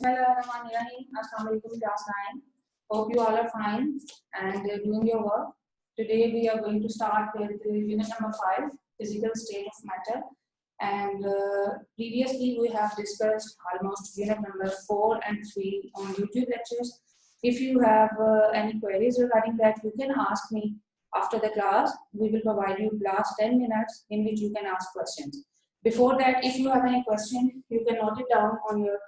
Bismillahirrahmanirrahim. Assalamu alaikum class 9. Hope you all are fine and doing your work. Today we are going to start with unit number 5, physical state of matter. And previously we have discussed almost unit number 4 and 3 on YouTube lectures. If you have any queries regarding that, you can ask me after the class. We will provide you last 10 minutes in which you can ask questions. Before that, if you have any question, you can note it down on your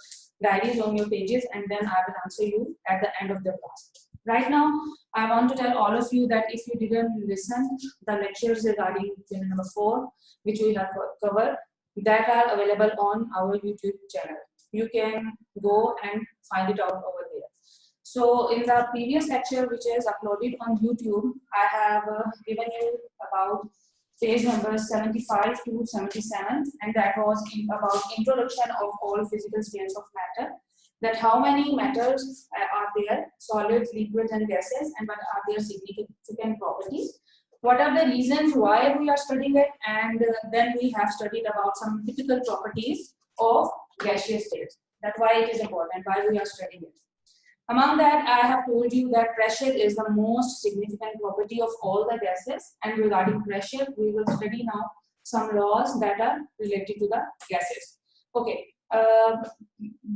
diaries, on your pages, and then I will answer you at the end of the class. Right now, I want to tell all of you that if you didn't listen the lectures regarding unit number 4, which we have covered, that are available on our YouTube channel. You can go and find it out over there. So in the previous lecture, which is uploaded on YouTube, I have given you about page numbers 75 to 77, and that was about introduction of all physical states of matter. That how many matters are there, solids, liquids, and gases, and what are their significant properties. What are the reasons why we are studying it, and then we have studied about some typical properties of gaseous states. That's why it is important, why we are studying it. Among that, I have told you that pressure is the most significant property of all the gases, and regarding pressure, we will study now some laws that are related to the gases. Okay,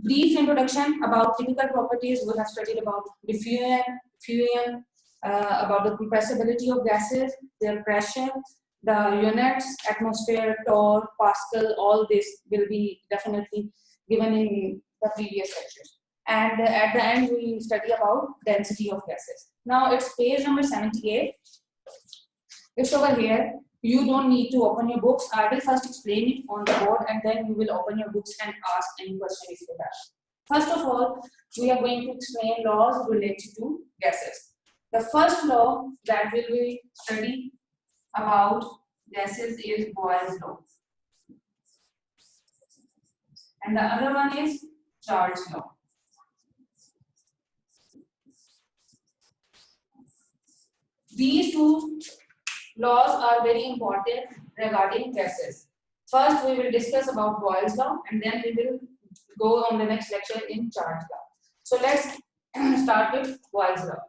brief introduction about typical properties. We have studied about diffusion, about the compressibility of gases, their pressure, the units, atmosphere, torr, Pascal, all this will be definitely given in the previous lectures. And at the end, we study about density of gases. Now it's page number 78. It's over here. You don't need to open your books. I will first explain it on the board, and then you will open your books and ask any question if you have. First of all, we are going to explain laws related to gases. The first law that we will study about gases is Boyle's law. And the other one is Charles' law. These two laws are very important regarding gases. First, we will discuss about Boyle's law, and then we will go on the next lecture in Charles' law. So let's start with Boyle's law.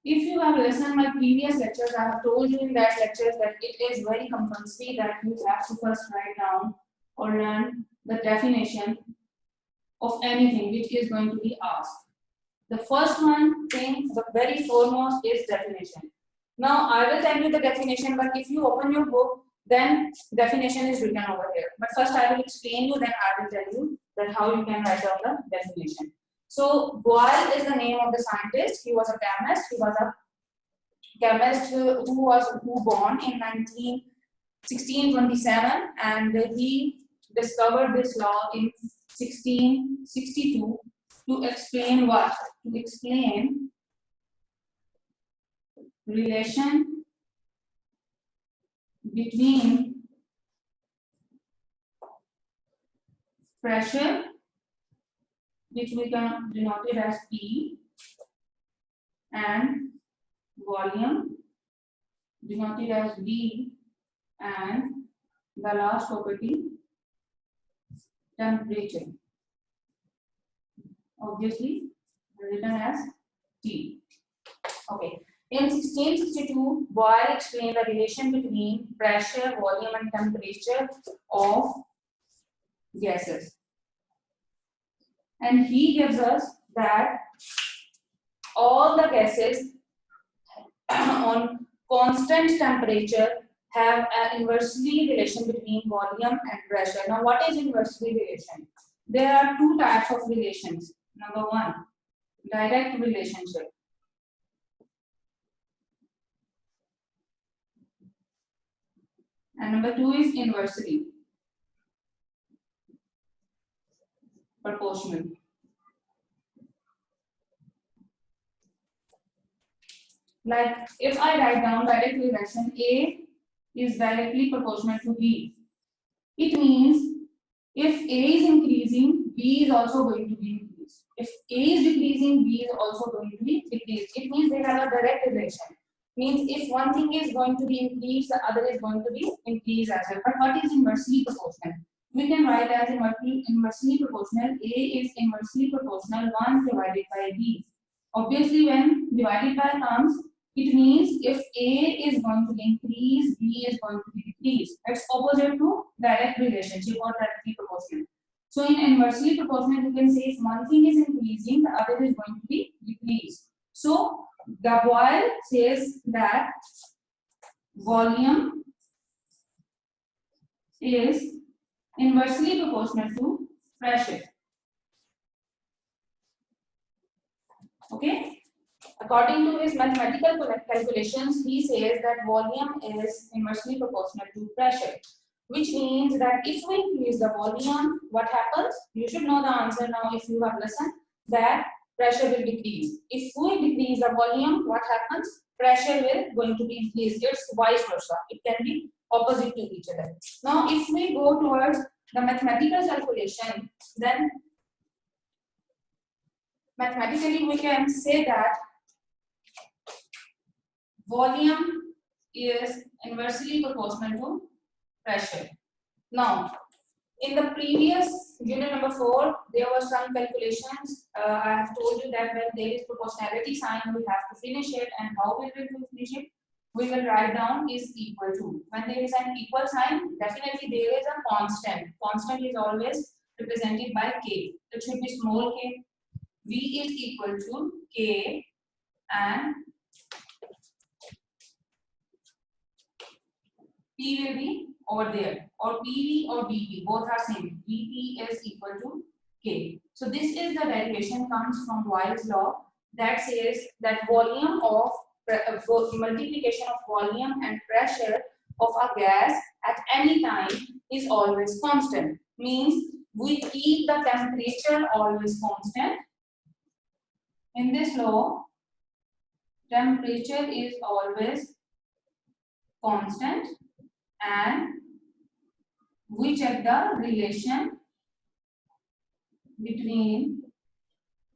If you have listened my previous lectures, I have told you in that lecture that it is very compulsory that you have to first write down or learn the definition of anything which is going to be asked. The first one thing, the very foremost is definition. Now I will tell you the definition, but if you open your book, then definition is written over here. But first I will explain you, then I will tell you that how you can write down the definition. So Boyle is the name of the scientist. He was a chemist. He was a chemist who was born in 1627, and he discovered this law in 1662 to explain what? To explain relation between pressure, which we can denote it as P, and volume, denoted as V, and the last property, temperature, obviously written as T. Okay. In 1662, Boyle explained the relation between pressure, volume, and temperature of gases. And he gives us that all the gases on constant temperature have an inversely relation between volume and pressure. Now, what is inversely relation? There are two types of relations. Number one, direct relationship. And number two is inversely proportional. Like if I write down direct relation, A is directly proportional to B. It means if A is increasing, B is also going to be increased. If A is decreasing, B is also going to be decreased. It means they have a direct relation. Means if one thing is going to be increased, the other is going to be increased as well. But what is inversely proportional? We can write as inversely proportional. A is inversely proportional 1 divided by B. Obviously, when divided by terms, it means if A is going to increase, B is going to be decreased. It's opposite to direct relationship or directly proportional. So in inversely proportional, you can say if one thing is increasing, the other is going to be decreased. So the Boyle says that volume is inversely proportional to pressure. Okay. According to his mathematical calculations, he says that volume is inversely proportional to pressure, which means that if we increase the volume, what happens? You should know the answer now if you have listened, that pressure will decrease. If we decrease the volume, what happens? Pressure will going to be increased. It's vice versa. It can be opposite to each other. Now, if we go towards the mathematical calculation, then mathematically we can say that volume is inversely proportional to pressure. Now, in the previous unit number 4, there were some calculations. I have told you that when there is proportionality sign, we have to finish it, and how we will finish it? We will write down is equal to. When there is an equal sign, definitely there is a constant. Constant is always represented by K. It should be small k. V is equal to K, and P will be over there, or PV or BP, both are same. BP is equal to K. So this is the derivation comes from Boyle's law that says that volume of multiplication of volume and pressure of a gas at any time is always constant. Means we keep the temperature always constant. In this law, temperature is always constant, and we check the relation between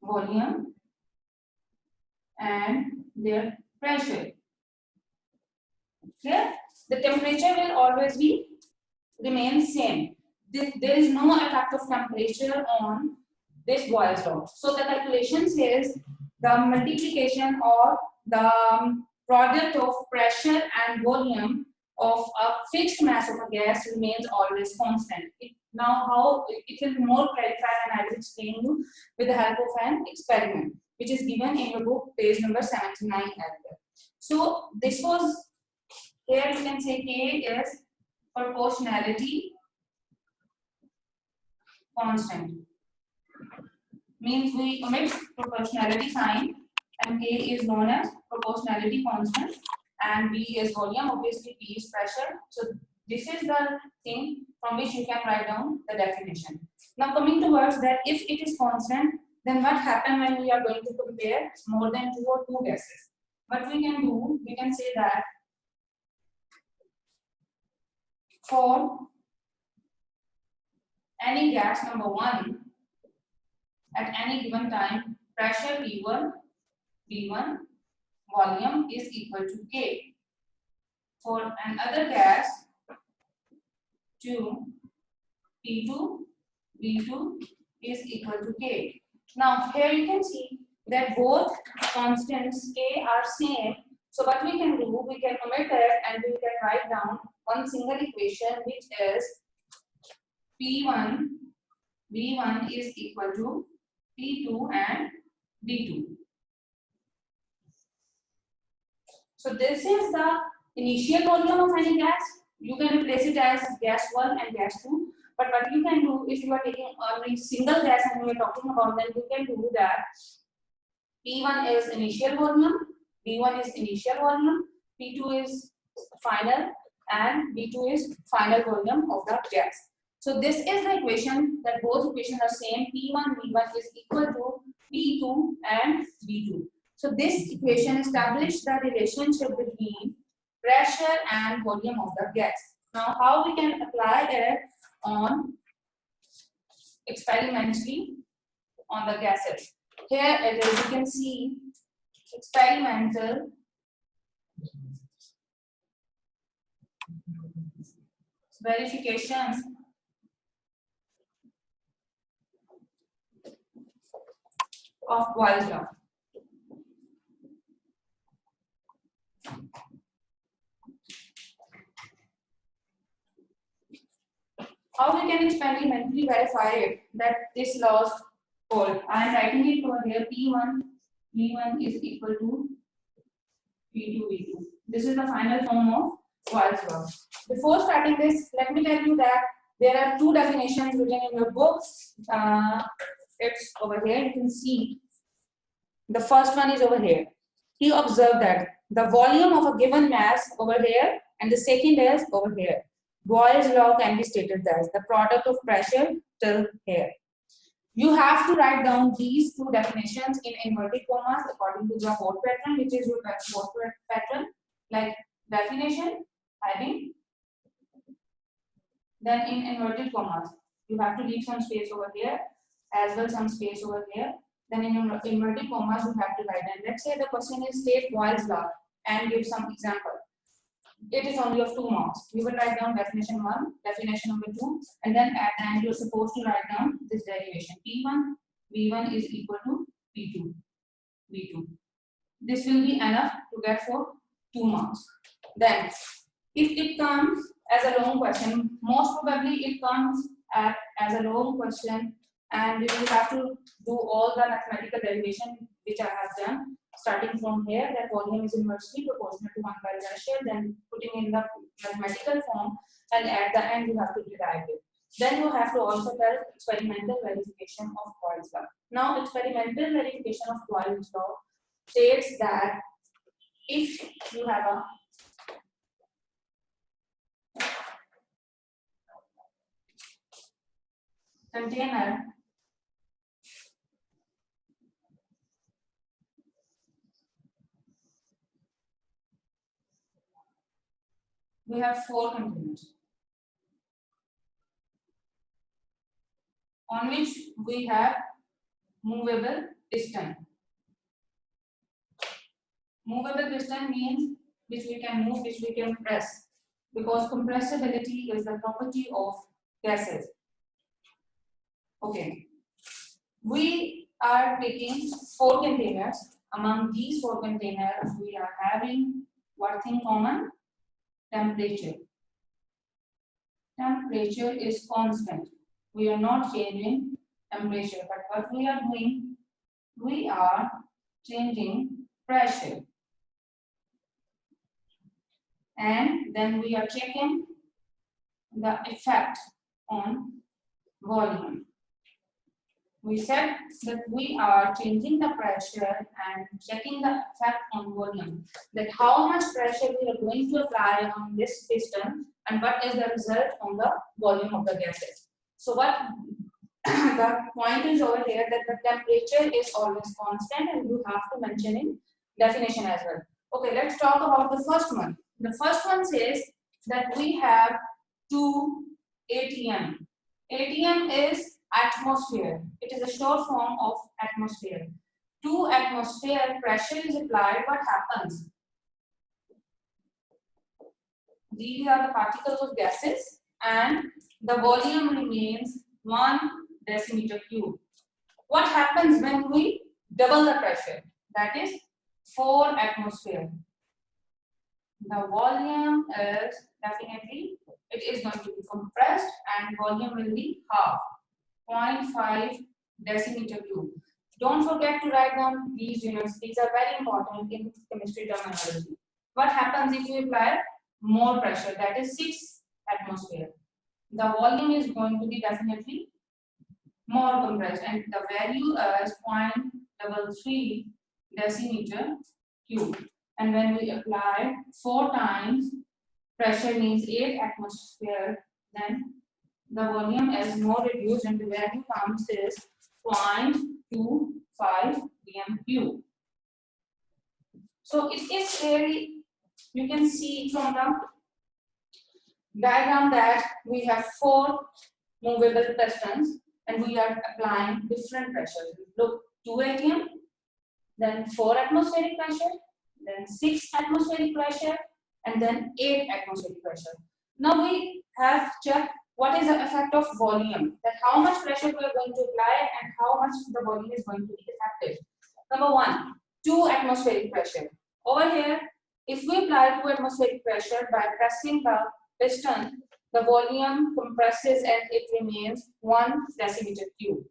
volume and their pressure. Okay? The temperature will always be remain same. There is no effect of temperature on this Boyle's law. So the calculation says the multiplication or the product of pressure and volume of a fixed mass of a gas remains always constant. Now how it will be more clarified, and I will explain you with the help of an experiment which is given in the book page number 79 as well. So this was, here you can say K is proportionality constant. Means we omit proportionality sign, and K is known as proportionality constant, and B is volume, obviously P is pressure. So this is the thing from which you can write down the definition. Now coming towards that, if it is constant, then what happens when we are going to compare more than two gases? What we can do, we can say that for any gas number 1 at any given time, pressure P1, volume is equal to K. For another gas 2, P2, V2 is equal to K. Now here you can see that both constants K are same. So what we can do, we can omit it and we can write down one single equation, which is P1, V1 is equal to P2 and V2. So this is the initial volume of any gas. You can replace it as gas 1 and gas 2. But what you can do, if you are taking only single gas and we are talking about, then you can do that P1 is initial volume, V1 is initial volume, P2 is final, and V2 is final volume of the gas. So this is the equation that both equations are same. P1, V1 is equal to P2 and V2. So this equation establishes the relationship between pressure and volume of the gas. Now how we can apply it on experimentally on the gases. Here it is, you can see experimental Verification of Boyle's law. How we can experimentally verify it that this law hold? I am writing it over here. P1 is equal to P2 V2. This is the final form of Boyle's law. Before starting this, let me tell you that there are two definitions written in your books. It's over here. You can see the first one is over here. He observed that the volume of a given mass over here and the second is over here. Boyle's law can be stated as the product of pressure till here. You have to write down these two definitions in inverted commas according to the Hoare pattern, which is your Hoare pattern, like definition, heading, then in inverted commas. You have to leave some space over here, as well some space over here. Then in inverted commas, you have to write down. Let's say the question is state Boyle's law and give some example. It is only of 2 marks. You will write down definition 1, definition number 2, and then at the end you're supposed to write down this derivation. P1 V1 is equal to P2 V2. This will be enough to get for 2 marks. Then, if it comes as a long question, most probably it comes as a long question, and you will have to do all the mathematical derivation which I have done. Starting from here, that volume is inversely proportional to 1 by pressure, then putting in the mathematical form, and at the end you have to derive it. Then you have to also tell experimental verification of Boyle's law. Now, experimental verification of Boyle's law states that if you have a container we have 4 containers on which we have movable piston. Movable piston means which we can move, which we can press, because compressibility is the property of gases. Okay, we are taking 4 containers. Among these 4 containers, we are having what thing common? Temperature. Temperature is constant. We are not changing temperature, but what we are doing, we are changing pressure. And then we are checking the effect on volume. We said that we are changing the pressure and checking the effect on volume. That how much pressure we are going to apply on this piston and what is the result on the volume of the gases. So what the point is over here that the temperature is always constant and you have to mention in definition as well. Okay, let's talk about the first one. The first one says that we have 2 atm. Atm is atmosphere. It is a short form of atmosphere. To atmosphere, pressure is applied. What happens? These are the particles of gases and the volume remains 1 decimeter cube. What happens when we double the pressure? That is 4 atmosphere. The volume is definitely, it is going to be compressed and volume will be half. 0.5 decimeter cube. Don't forget to write down these units. These are very important in chemistry terminology. What happens if you apply more pressure? That is 6 atmosphere. The volume is going to be definitely more compressed and the value is 0.33 decimeter cube. And when we apply 4 times pressure means 8 atmosphere, then the volume is more reduced and the value comes is 0.25 bm3. So it is very, you can see from the diagram that we have 4 movable pistons and we are applying different pressures. Look, 2 atm, then 4 atmospheric pressure, then 6 atmospheric pressure, and then 8 atmospheric pressure. Now we have checked what is the effect of volume, that how much pressure we are going to apply and how much the volume is going to be effective. Number 1, 2 atmospheric pressure. Over here, if we apply 2 atmospheric pressure by pressing the piston, the volume compresses and it remains 1 decimeter cube.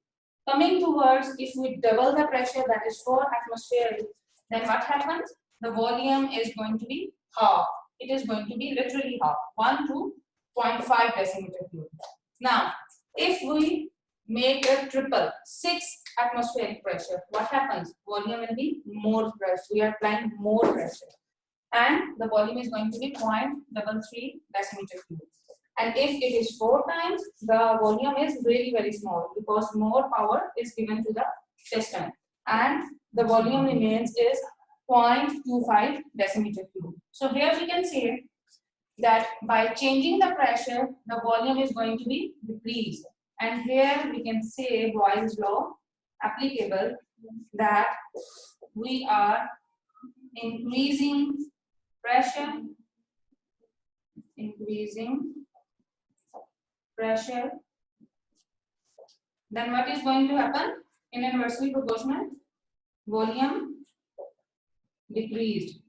Coming towards, if we double the pressure, that is 4 atmospheric, then what happens? The volume is going to be half. It is going to be literally half, 1 to 0.5 decimeter cube. Now, if we make a triple, 6 atmospheric pressure, what happens? Volume will be more pressure. We are applying more pressure. And the volume is going to be 0.33 decimeter cube. And if it is 4 times, the volume is really very small because more power is given to the piston. And the volume remains is 0.25 decimeter cube. So here we can say that by changing the pressure, the volume is going to be decreased. And here we can say Boyle's law applicable, that we are increasing pressure, then what is going to happen? In inversely proportional, volume decreased.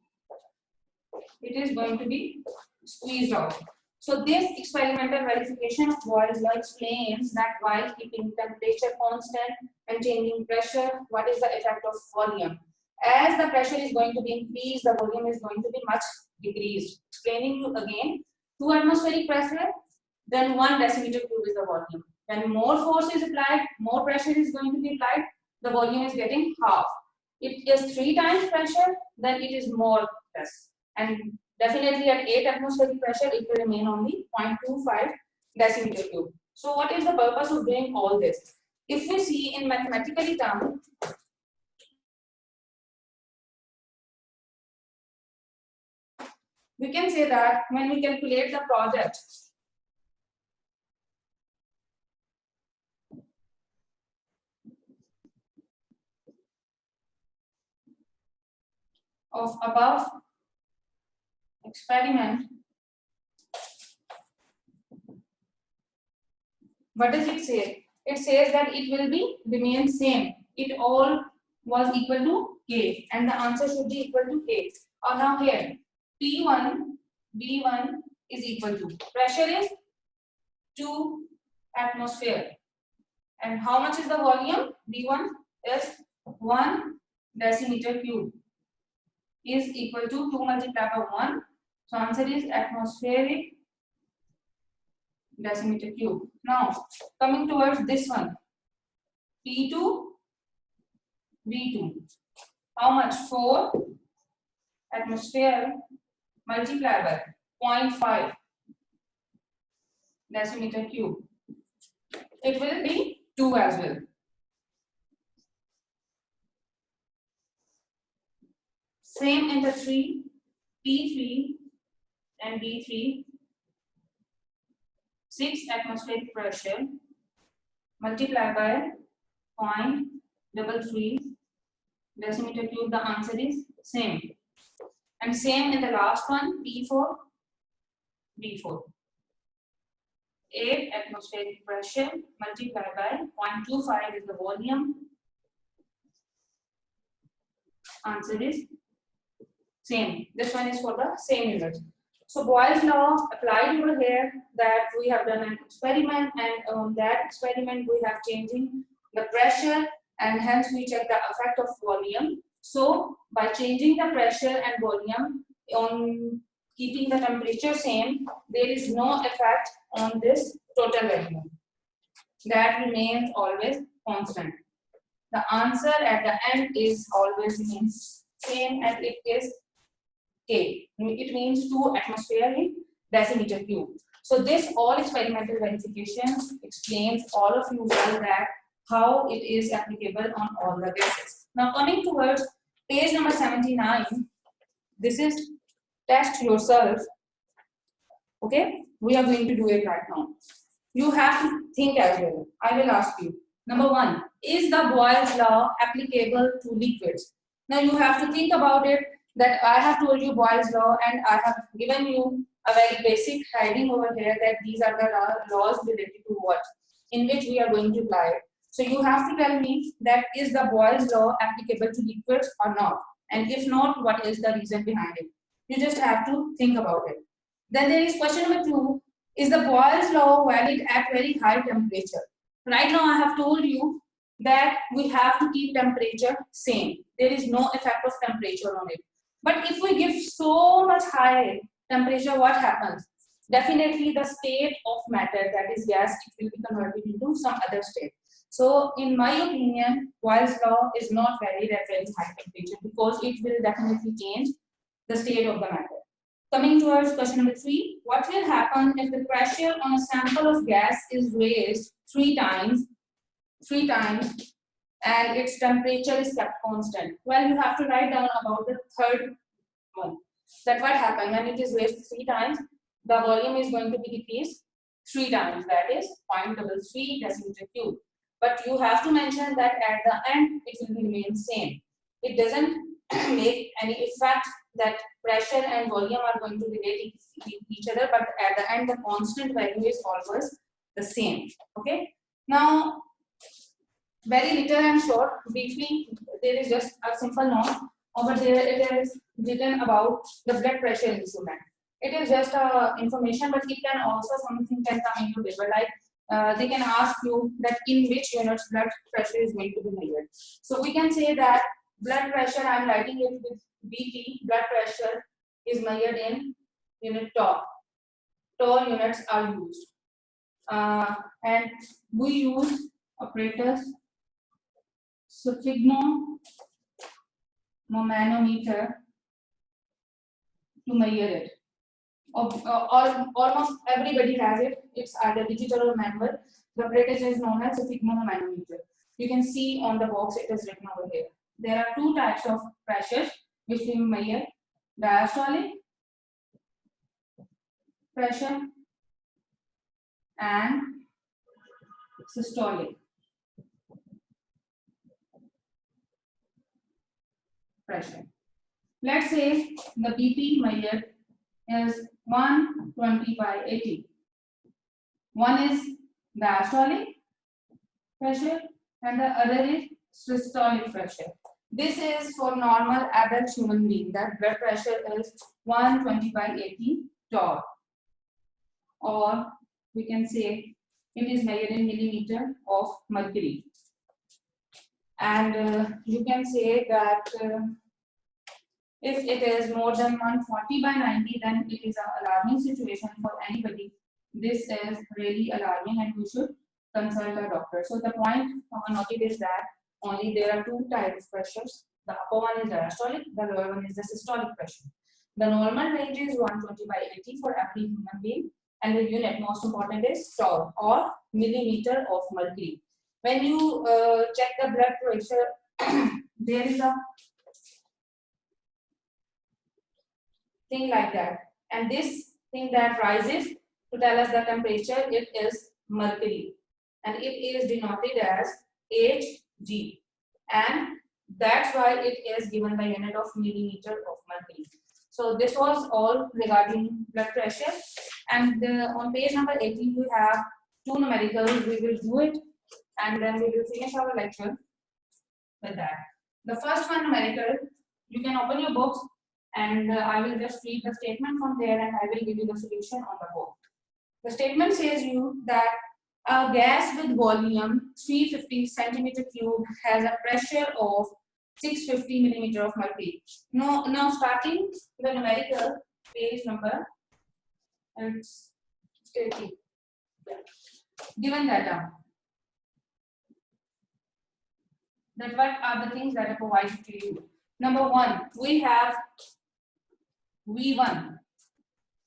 It is going to be squeezed out. So this experimental verification of Boyle's law explains that while keeping temperature constant and changing pressure, what is the effect of volume? As the pressure is going to be increased, the volume is going to be much decreased. Explaining you again, 2 atmospheric pressure, then 1 decimeter cube is the volume. When more force is applied, more pressure is going to be applied, the volume is getting half. It is 3 times pressure, then it is more less. And definitely at 8 atmospheric pressure, it will remain only 0.25 decimeter cube. So what is the purpose of doing all this? If we see in mathematical terms, we can say that when we calculate the project of above experiment, what does it say? It says that it will be remain same. It all was equal to K and the answer should be equal to K. Or now here, P1, V1 is equal to, pressure is 2 atmosphere. And how much is the volume? V1 is 1 decimeter cube is equal to 2 multiplied by 1. So answer is atmospheric decimeter cube. Now coming towards this one, P2, V2. How much? 4 atmosphere multiplied by 0.5 decimeter cube. It will be 2 as well. Same in the 3, P3 and V3. 6 atmospheric pressure multiplied by 0.33 decimeter cube. The answer is same. And same in the last one, P4, V4. 8 atmospheric pressure multiplied by 0.25 is the volume. Answer is same. This one is for the same unit. So Boyle's law applied over here, that we have done an experiment, and on that experiment we have changing the pressure and hence we check the effect of volume. So by changing the pressure and volume on keeping the temperature same, there is no effect on this total value. That remains always constant. The answer at the end is always remains same, and it is K. It means 2 atmospheric decimeter cube. So this all experimental verification explains all of you well that how it is applicable on all the gases. Now coming towards page number 79, this is test yourself. Okay, we are going to do it right now. You have to think as well. I will ask you. Number 1, is the Boyle's law applicable to liquids? Now you have to think about it. that I have told you Boyle's law, and I have given you a very basic heading over here that these are the laws related to what, in which we are going to apply it. So you have to tell me that is the Boyle's law applicable to liquids or not, and if not, what is the reason behind it. You just have to think about it. Then there is question number 2, is the Boyle's law valid at very high temperature? Right now I have told you that we have to keep temperature same. There is no effect of temperature on it. But if we give so much high temperature, what happens? Definitely the state of matter, that is gas, it will be converted into some other state. So in my opinion, Boyle's law is not valid at very high temperature because it will definitely change the state of the matter. Coming towards question number 3, what will happen if the pressure on a sample of gas is raised three times and its temperature is kept constant? Well, you have to write down about the third one. That what happened when it is raised 3 times, the volume is going to be decreased 3 times, that is 0.33 decimeter cube. But you have to mention that at the end it will remain same. It doesn't make any effect that pressure and volume are going to relate each other, but at the end the constant value is always the same. Okay. Now, very little and short, briefly, there is just a simple note over there. It is written about the blood pressure instrument. It is just information, but it can also something can come into paper, like they can ask you that in which units blood pressure is going to be measured. So we can say that blood pressure, I am writing it with BP, blood pressure is measured in unit tau. Tau units are used. And we use apparatus sphygmomanometer to measure it. Almost everybody has it. It's either digital or manual. The apparatus is known as sphygmomanometer. You can see on the box it is written over here. There are 2 types of pressures which we measure: diastolic pressure and systolic pressure. Let's say the BP measured is 120/80. One is diastolic pressure and the other is systolic pressure. This is for normal adult human being, that blood pressure is 120/80 tau, or we can say it is measured in millimeter of mercury. And you can say that if it is more than 140/90, then it is an alarming situation for anybody. This is really alarming and we should consult a doctor. So the point noted is that only there are 2 types of pressures. The upper one is diastolic, the lower one is the systolic pressure. The normal range is 120/80 for every human being, and the unit most important is tau, or millimeter of mercury. When you check the blood pressure, there is a thing like that, and this thing that rises to tell us the temperature, it is mercury, and it is denoted as Hg, and that's why it is given the unit of millimeter of mercury. So this was all regarding blood pressure, and on page number 18 we have 2 numericals. We will do it and then we will finish our lecture with that. The first one, numerical, you can open your books and I will just read the statement from there and I will give you the solution on the board. The statement says you that a gas with volume 350 centimeter cube has a pressure of 650 millimeter of mercury. Now starting the numerical, page number, it's 18. Yeah. Given data, that what are the things that are provided to you. Number 1, we have V1,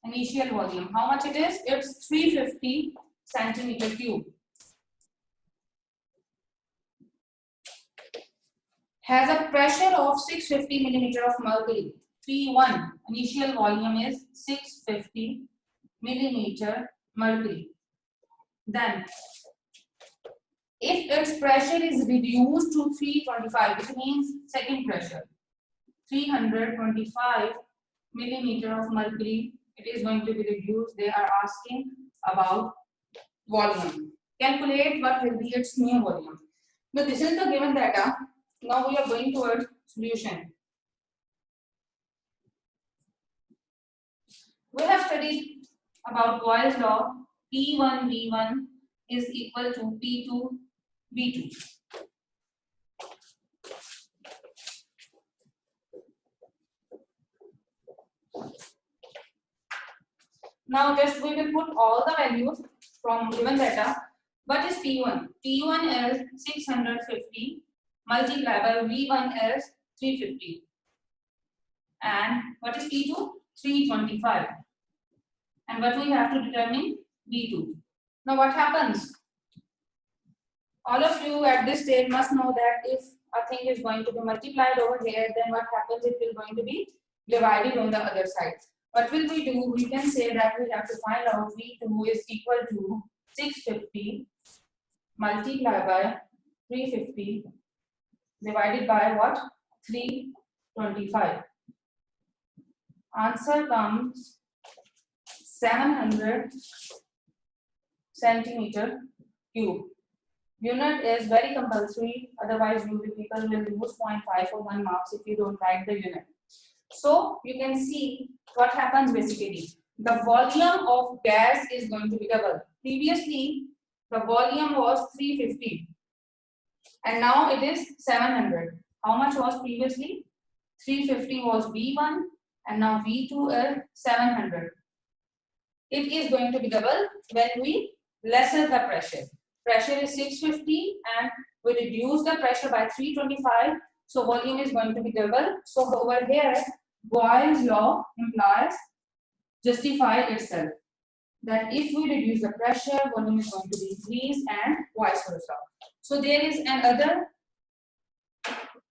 initial volume. How much it is? It's 350 centimeter cube. Has a pressure of 650 millimeter of mercury. 3-1, initial volume is 650 millimeter mercury. Then, if its pressure is reduced to 325, which means second pressure, 325 millimeter of mercury, it is going to be reduced. They are asking about volume. Calculate what will be its new volume. Now this is the given data. Now we are going towards solution. We have studied about Boyle's law. P1 V1 is equal to P2 V2. Now just we will put all the values from given data. What is P1? P1 is 650 multiplied by V1 is 350. And what is P2? 325. And what we have to determine? V2. Now what happens? All of you at this stage must know that if a thing is going to be multiplied over here, then what happens? It will going to be divided on the other side. What will we do? We can say that we have to find out V2 is equal to 650 multiplied by 350 divided by what? 325. Answer comes 700 centimeter cube. Unit is very compulsory, otherwise you people will lose 0.5 or 1 marks if you don't write the unit. So you can see what happens basically. The volume of gas is going to be double. Previously, the volume was 350 and now it is 700. How much was previously? 350 was V1 and now V2 is 700. It is going to be double when we lessen the pressure. Pressure is 650 and we reduce the pressure by 325. So volume is going to be double. So over here, Boyle's law implies justify itself. That if we reduce the pressure, volume is going to be increased and vice versa. So there is another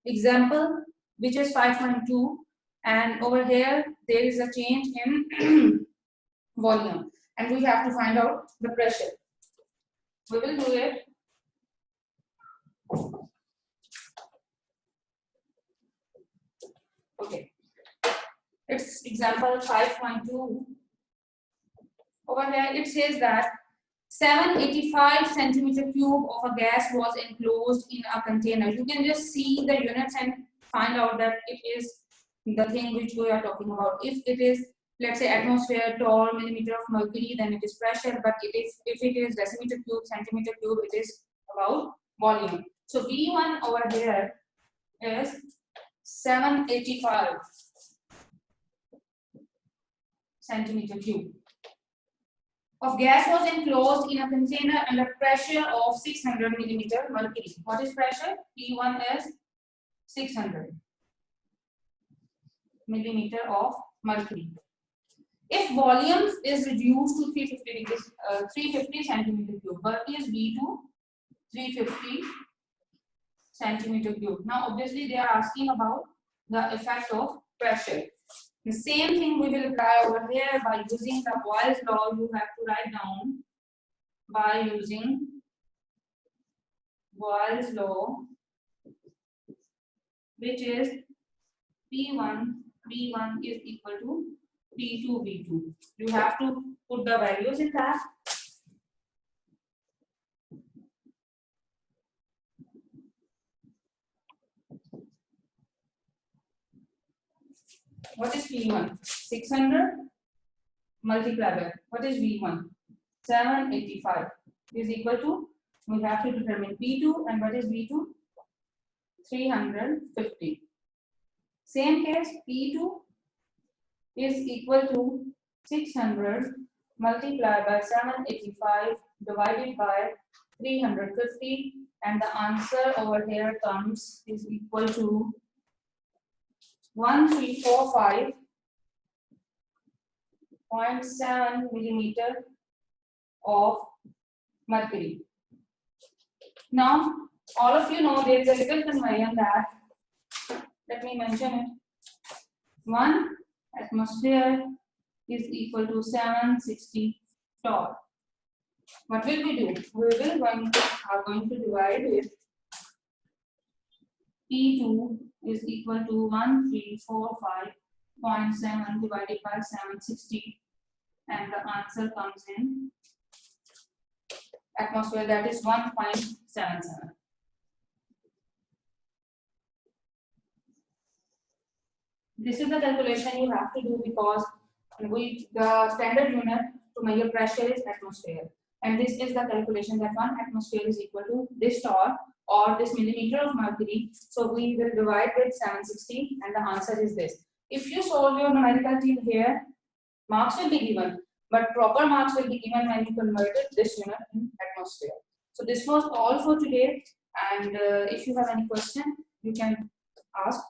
example which is 5.2 and over here there is a change in volume and we have to find out the pressure. We will do it. Okay. It's example 5.2. Over here it says that 785 centimeter cube of a gas was enclosed in a container. You can just see the units and find out that it is the thing which we are talking about. If it is, let's say, atmosphere, torr, millimeter of mercury, then it is pressure. But it is, if it is decimeter cube, centimeter cube, it is about volume. So V1 over here is 785 centimeter cube of gas was enclosed in a container under pressure of 600 millimeter mercury. What is pressure? P1 is 600 millimeter of mercury. If volume is reduced to 350 centimeter cube, what is V2? 350 centimeter cube. Now, obviously, they are asking about the effect of pressure. The same thing we will apply over here by using the Boyle's law. You have to write down by using Boyle's law, which is P1 V1 is equal to P2 V2. You have to put the values in that. What is P1? 600 multiplied by what is V1? 785 is equal to, we have to determine P2 and what is V2? 350. Same case, P2 is equal to 600 multiplied by 785 divided by 350 and the answer over here comes is equal to 1345.7 millimeter of mercury. Now, all of you know there is a little conveyor that, let me mention it. 1 atmosphere is equal to 760 torr. What will we do? We are going to divide it P2 is equal to 1345.7 divided by 760, and the answer comes in atmosphere, that is 1.77. This is the calculation you have to do because the standard unit to measure pressure is atmosphere, and this is the calculation that 1 atmosphere is equal to this torr or this millimeter of mercury. So we will divide with 760, and the answer is this. If you solve your numerical thing here, marks will be given, but proper marks will be given when you converted this unit in atmosphere. So this was all for today, and if you have any question, you can ask.